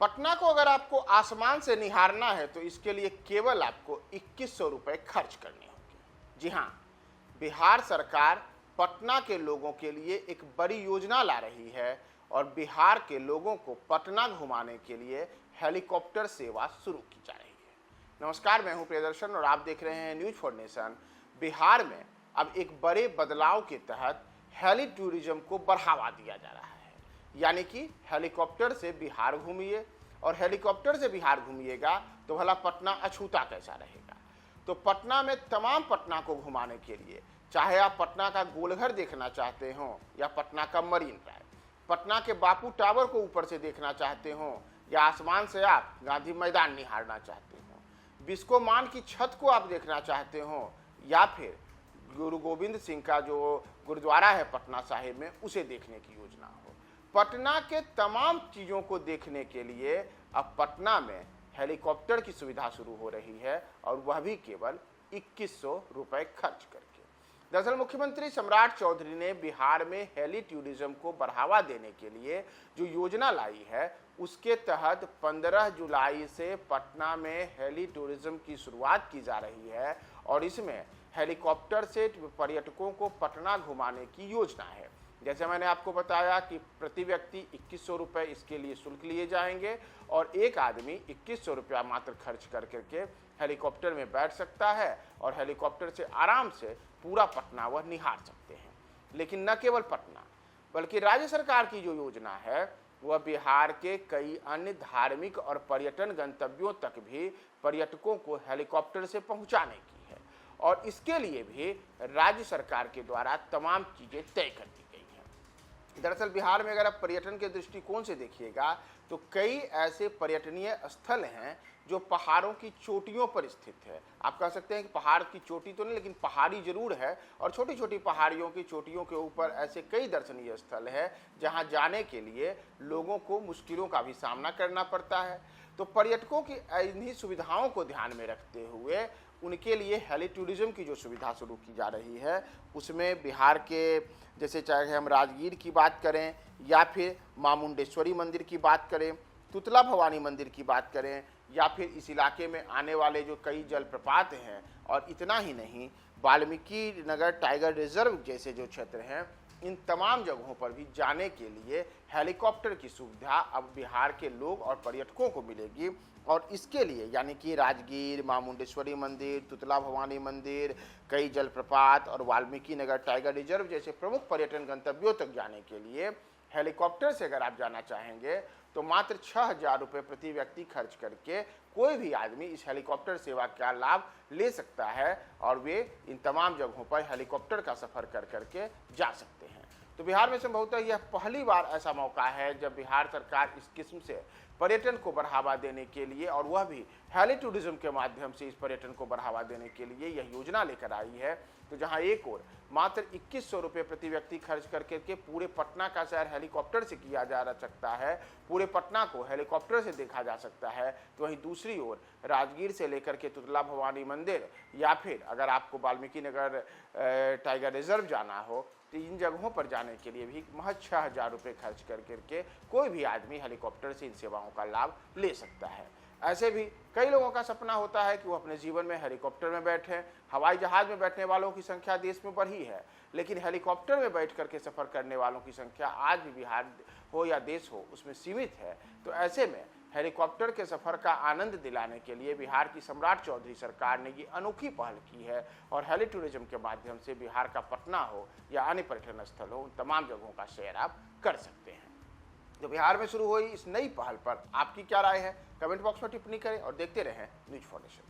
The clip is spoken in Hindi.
पटना को अगर आपको आसमान से निहारना है तो इसके लिए केवल आपको 2100 रुपये खर्च करने होंगे। जी हाँ, बिहार सरकार पटना के लोगों के लिए एक बड़ी योजना ला रही है और बिहार के लोगों को पटना घुमाने के लिए हेलीकॉप्टर सेवा शुरू की जा रही है। नमस्कार, मैं हूं प्रियदर्शन और आप देख रहे हैं न्यूज फॉर नेशन। बिहार में अब एक बड़े बदलाव के तहत हेली टूरिज्म को बढ़ावा दिया जा रहा है, यानी कि हेलीकॉप्टर से बिहार घूमिए, और हेलीकॉप्टर से बिहार घूमिएगा तो भला पटना अछूता कैसा रहेगा। तो पटना में तमाम पटना को घुमाने के लिए, चाहे आप पटना का गोलघर देखना चाहते हो या पटना का मरीन ड्राइव, पटना के बापू टावर को ऊपर से देखना चाहते हो या आसमान से आप गांधी मैदान निहारना चाहते हो, बिस्को मान की छत को आप देखना चाहते हो, या फिर गुरु गोविंद सिंह का जो गुरुद्वारा है पटना साहिब में उसे देखने की योजना हो, पटना के तमाम चीज़ों को देखने के लिए अब पटना में हेलीकॉप्टर की सुविधा शुरू हो रही है, और वह भी केवल 2100 रुपये खर्च करके। दरअसल मुख्यमंत्री सम्राट चौधरी ने बिहार में हेली टूरिज्म को बढ़ावा देने के लिए जो योजना लाई है, उसके तहत 15 जुलाई से पटना में हेली टूरिज्म की शुरुआत की जा रही है, और इसमें हेलीकॉप्टर से पर्यटकों को पटना घुमाने की योजना है। जैसे मैंने आपको बताया कि प्रति व्यक्ति 2100 रुपये इसके लिए शुल्क लिए जाएंगे, और एक आदमी 2100 रुपया मात्र खर्च कर करके हेलीकॉप्टर में बैठ सकता है और हेलीकॉप्टर से आराम से पूरा पटना वह निहार सकते हैं। लेकिन न केवल पटना, बल्कि राज्य सरकार की जो योजना है वह बिहार के कई अन्य धार्मिक और पर्यटन गंतव्यों तक भी पर्यटकों को हेलीकॉप्टर से पहुंचाने की है, और इसके लिए भी राज्य सरकार के द्वारा तमाम चीज़ें तय कर दी गई हैं। दरअसल बिहार में अगर आप पर्यटन के दृष्टिकोण से देखिएगा तो कई ऐसे पर्यटनीय स्थल हैं जो पहाड़ों की चोटियों पर स्थित है। आप कह सकते हैं कि पहाड़ की चोटी तो नहीं, लेकिन पहाड़ी जरूर है, और छोटी छोटी पहाड़ियों की चोटियों के ऊपर ऐसे कई दर्शनीय स्थल है जहां जाने के लिए लोगों को मुश्किलों का भी सामना करना पड़ता है। तो पर्यटकों की इन्हीं सुविधाओं को ध्यान में रखते हुए उनके लिए हेली टूरिज्म की जो सुविधा शुरू की जा रही है, उसमें बिहार के जैसे चाहे हम राजगीर की बात करें या फिर मां मुंडेश्वरी मंदिर की बात करें, तुतला भवानी मंदिर की बात करें, या फिर इस इलाके में आने वाले जो कई जलप्रपात हैं, और इतना ही नहीं वाल्मीकि नगर टाइगर रिजर्व जैसे जो क्षेत्र हैं, इन तमाम जगहों पर भी जाने के लिए हेलीकॉप्टर की सुविधा अब बिहार के लोग और पर्यटकों को मिलेगी। और इसके लिए यानी कि राजगीर, मां मुंडेश्वरी मंदिर, तुतला भवानी मंदिर, कई जलप्रपात और वाल्मीकि नगर टाइगर रिजर्व जैसे प्रमुख पर्यटन गंतव्यों तक जाने के लिए हेलीकॉप्टर से अगर आप जाना चाहेंगे तो मात्र 6000 रुपये प्रति व्यक्ति खर्च करके कोई भी आदमी इस हेलीकॉप्टर सेवा का लाभ ले सकता है, और वे इन तमाम जगहों पर हेलीकॉप्टर का सफ़र कर करके जा सकते हैं। तो बिहार में संभवतः यह पहली बार ऐसा मौका है जब बिहार सरकार इस किस्म से पर्यटन को बढ़ावा देने के लिए, और वह भी हेली टूरिज्म के माध्यम से इस पर्यटन को बढ़ावा देने के लिए यह योजना लेकर आई है। तो जहां एक और मात्र 2100 रुपये प्रति व्यक्ति खर्च करके के पूरे पटना का सैर हेलीकॉप्टर से किया जा सकता है, पूरे पटना को हेलीकॉप्टर से देखा जा सकता है, तो वहीं दूसरी ओर राजगीर से लेकर के तुतला भवानी मंदिर, या फिर अगर आपको वाल्मीकि नगर टाइगर रिजर्व जाना हो तो इन जगहों पर जाने के लिए भी महज 6000 रुपये खर्च कर करके कोई भी आदमी हेलीकॉप्टर से इन सेवाओं का लाभ ले सकता है। ऐसे भी कई लोगों का सपना होता है कि वो अपने जीवन में हेलीकॉप्टर में बैठें। हवाई जहाज़ में बैठने वालों की संख्या देश में बढ़ी है, लेकिन हेलीकॉप्टर में बैठ करके सफ़र करने वालों की संख्या आज भी बिहार हो या देश हो उसमें सीमित है। तो ऐसे में हेलीकॉप्टर के सफ़र का आनंद दिलाने के लिए बिहार की सम्राट चौधरी सरकार ने ये अनोखी पहल की है, और हेली टूरिज्म के माध्यम से बिहार का पटना हो या अन्य पर्यटन स्थल हो, उन तमाम जगहों का सैर आप कर सकते हैं। तो बिहार में शुरू हुई इस नई पहल पर आपकी क्या राय है? कमेंट बॉक्स में टिप्पणी करें और देखते रहें न्यूज फॉर नेशन।